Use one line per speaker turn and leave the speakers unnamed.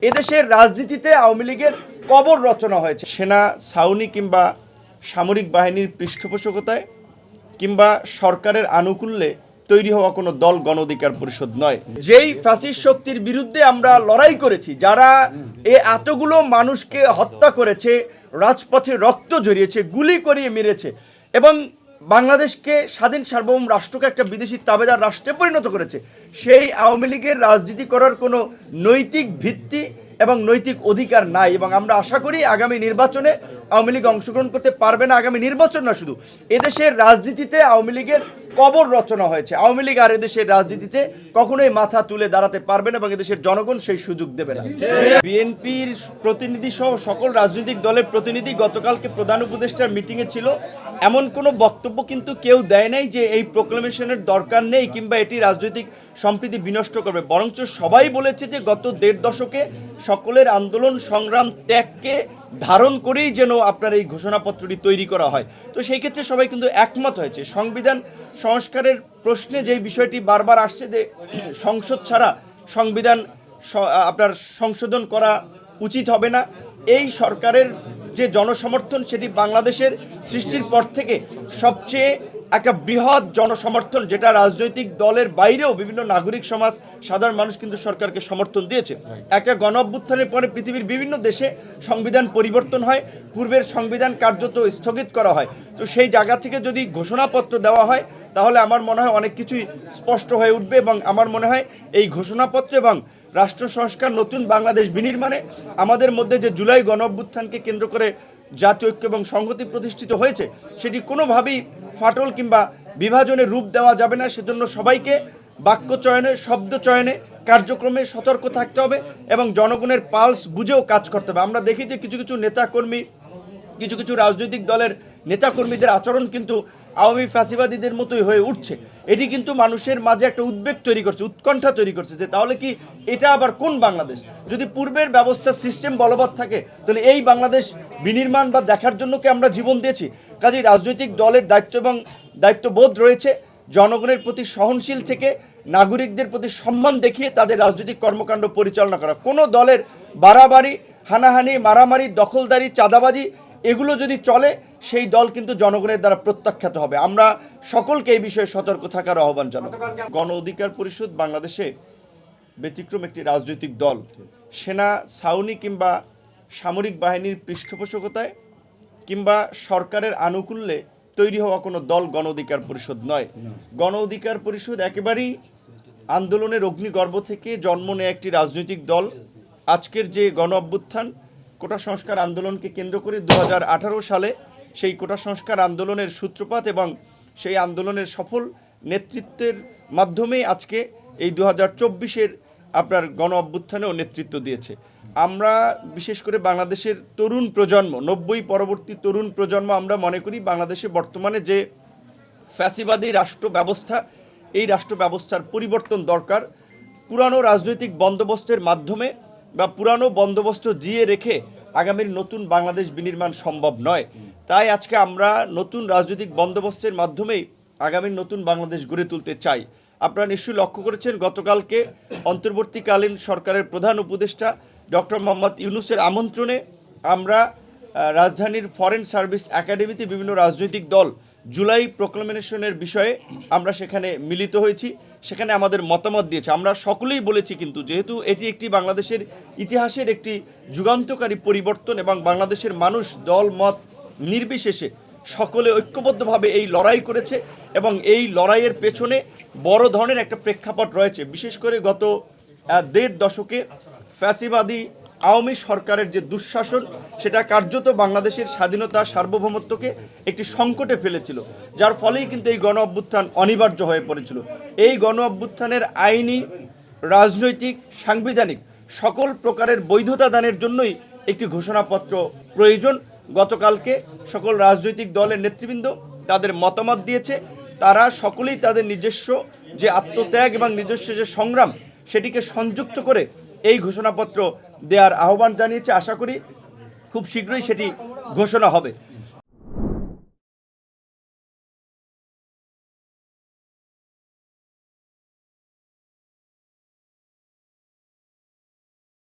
এদেশের রাজনীতিতে আওয়ামী লীগের কবর রচনা হয়েছে সেনা ছাউনি কিংবা সামরিক বাহিনীর পৃষ্ঠপোষকতায় কিংবা সরকারের আনুকূল্যে তৈরি হওয়া কোনো দল গণ অধিকার পরিষদ নয়। যেই ফ্যাসিস্ট শক্তির বিরুদ্ধে আমরা লড়াই করেছি, যারা এতগুলো মানুষকে হত্যা করেছে, রাজপথে রক্ত ঝরিয়েছে, গুলি করিয়ে মেরেছে এবং বাংলাদেশকে স্বাধীন সার্বভৌম রাষ্ট্রকে একটা বিদেশি তাবেদার রাষ্ট্রে পরিণত করেছে, সেই আওয়ামী লীগের রাজনীতি করার কোনো নৈতিক ভিত্তি এবং নৈতিক অধিকার নাই। এবং আমরা আশা করি আগামী নির্বাচনে আওয়ামী লীগ অংশগ্রহণ করতে পারবে না। আগামী নির্বাচন না, শুধু এদেশের রাজনীতিতে আওয়ামী লীগের কবর রচনা হয়েছে। আওয়ামী লীগ আর এদেশের রাজনীতিতে কখনোই মাথা তুলে দাঁড়াতে পারবে না এবং এদেশের জনগণ সেই সুযোগ দেবে না। বিএনপির প্রতিনিধি সহ সকল রাজনৈতিক দলের প্রতিনিধি গতকালকে প্রধান উপদেষ্টার মিটিংয়ে ছিল। এমন কোনো বক্তব্য কিন্তু কেউ দেয় নাই যে এই প্রোক্লামেশনের দরকার নেই কিংবা এটি রাজনৈতিক সম্প্রীতি বিনষ্ট করবে, বরঞ্চ সবাই বলেছে যে গত 1.5 দশকে সকলের আন্দোলন সংগ্রাম ত্যাগকে ধারণ করেই যেন আপনার এই ঘোষণাপত্রটি তৈরি করা হয়। তো সেই ক্ষেত্রে সবাই কিন্তু একমত হয়েছে। সংবিধান সংস্কারের প্রশ্নে যেই বিষয়টি বারবার আসছে যে সংসদ ছাড়া সংবিধান আপনার সংশোধন করা উচিত হবে না, এই সরকারের যে জনসমর্থন সেটি বাংলাদেশের সৃষ্টির পর থেকে সবচেয়ে একটা বৃহৎ জনসমর্থন, যেটা রাজনৈতিক দলের বাইরেও বিভিন্ন নাগরিক সমাজ সাধারণ মানুষ কিন্তু সরকারকে সমর্থন দিয়েছে। একটা গণ অভ্যুত্থানের পরে পৃথিবীর বিভিন্ন দেশে সংবিধান পরিবর্তন হয়, পূর্বের সংবিধান কার্যত স্থগিত করা হয়। তো সেই জায়গা থেকে যদি ঘোষণাপত্র দেওয়া হয় তাহলে আমার মনে হয় অনেক কিছুই স্পষ্ট হয়ে উঠবে এবং আমার মনে হয় এই ঘোষণাপত্র এবং রাষ্ট্র সংস্কার নতুন বাংলাদেশ বিনির্মাণে আমাদের মধ্যে যে জুলাই গণ অভ্যুত্থানকে কেন্দ্র করে জাতীয় ঐক্য এবং সংহতি প্রতিষ্ঠিত হয়েছে সেটি কোনোভাবেই ফাটল কিংবা বিভাজনের রূপ দেওয়া যাবে না। সেজন্য সবাইকে বাক্য চয়নে, শব্দ চয়নে, কার্যক্রমে সতর্ক থাকতে হবে এবং জনগণের পালস বুঝেও কাজ করতে হবে। আমরা দেখি যে কিছু কিছু নেতাকর্মী, কিছু রাজনৈতিক দলের নেতাকর্মীদের আচরণ কিন্তু আওয়ামী ফ্যাসিবাদীদের মতোই হয়ে উঠছে। এটি কিন্তু মানুষের মাঝে একটা উদ্বেগ তৈরি করছে, উৎকণ্ঠা তৈরি করছে যে তাহলে কি এটা আবার কোন বাংলাদেশ? যদি পূর্বের ব্যবস্থা সিস্টেম বলবৎ থাকে তাহলে এই বাংলাদেশ বিনির্মাণ বা দেখার জন্য কি আমরা জীবন দিয়েছি? কাজেই রাজনৈতিক দলের দায়িত্ব এবং দায়িত্ববোধ রয়েছে জনগণের প্রতি সহনশীল থেকে নাগরিকদের প্রতি সম্মান দেখিয়ে তাদের রাজনৈতিক কর্মকাণ্ড পরিচালনা করা। কোনো দলের বাড়াবাড়ি, হানাহানি, মারামারি, দখলদারি, চাঁদাবাজি এগুলো যদি চলে সেই দল কিন্তু জনগণের দ্বারা প্রত্যাখ্যাত হবে। আমরা সকলকে এই বিষয়ে সতর্ক থাকার আহ্বান জানাব। গণ অধিকার পরিষদ বাংলাদেশে ব্যতিক্রম একটি রাজনৈতিক দল। সেনা ছাউনি কিংবা সামরিক বাহিনীর পৃষ্ঠপোষকতায় কিংবা সরকারের আনুকূল্যে তৈরি হওয়া কোনো দল গণ অধিকার পরিষদ নয়। গণ অধিকার পরিষদ একেবারেই আন্দোলনের অগ্নিগর্ভ থেকে জন্ম নেয় একটি রাজনৈতিক দল। আজকের যে গণ অভ্যুত্থান, কোটা সংস্কার আন্দোলনকে কেন্দ্র করে 2018 সালে সেই কোটা সংস্কার আন্দোলনের সূত্রপাত এবং সেই আন্দোলনের সফল নেতৃত্বের মাধ্যমে আজকে এই 2024-এর আপনার গণ অভ্যুত্থানেও নেতৃত্ব দিয়েছে। আমরা বিশেষ করে বাংলাদেশের তরুণ প্রজন্ম, 90 পরবর্তী তরুণ প্রজন্ম, আমরা মনে করি বাংলাদেশে বর্তমানে যে ফ্যাসিবাদী রাষ্ট্র ব্যবস্থা, এই রাষ্ট্র ব্যবস্থার পরিবর্তন দরকার। পুরানো রাজনৈতিক বন্দোবস্তের মাধ্যমে বা পুরানো বন্দোবস্ত জিয়ে রেখে আগামীর নতুন বাংলাদেশ বিনির্মাণ সম্ভব নয়। তাই আজকে আমরা নতুন রাজনৈতিক বন্দোবস্তের মাধ্যমেই আগামীর নতুন বাংলাদেশ গড়ে তুলতে চাই। আপনারা নিশ্চয়ই লক্ষ্য করেছেন গতকালকে অন্তর্বর্তীকালীন সরকারের প্রধান উপদেষ্টা ডক্টর মোহাম্মদ ইউনূসের আমন্ত্রণে আমরা রাজধানীর ফরেন সার্ভিস একাডেমিতে বিভিন্ন রাজনৈতিক দল জুলাই প্রোক্লামেশনের বিষয়ে আমরা সেখানে মিলিত হয়েছি, সেখানে আমাদের মতামত দিয়েছে। আমরা সকলেই বলেছি কিন্তু যেহেতু এটি একটি বাংলাদেশের ইতিহাসের একটি যুগান্তকারী পরিবর্তন এবং বাংলাদেশের মানুষ দল মত নির্বিশেষে সকলে ঐক্যবদ্ধভাবে এই লড়াই করেছে এবং এই লড়াইয়ের পেছনে বড় ধরনের একটা প্রেক্ষাপট রয়েছে। বিশেষ করে গত 1.5 দশকে ফ্যাসিবাদী আওয়ামী সরকারের যে দুঃশাসন সেটা কার্যত বাংলাদেশের স্বাধীনতা সার্বভৌমত্বকে একটি সংকটে ফেলেছিল, যার ফলেই কিন্তু এই গণ অভ্যুত্থান অনিবার্য হয়ে পড়েছিল। এই গণ অভ্যুত্থানের আইনি, রাজনৈতিক, সাংবিধানিক সকল প্রকারের বৈধতা দানের জন্যই একটি ঘোষণাপত্র প্রয়োজন। গতকালকে সকল রাজনৈতিক দলের নেতৃবৃন্দ তাদের মতামত দিয়েছে। তারা সকলেই তাদের নিজস্ব যে আত্মত্যাগ এবং নিজস্ব যে সংগ্রাম সেটিকে সংযুক্ত করে এই ঘোষণাপত্র দেওয়ার আহ্বান জানিয়েছে। আশা করি খুব শীঘ্রই সেটি ঘোষণা হবে।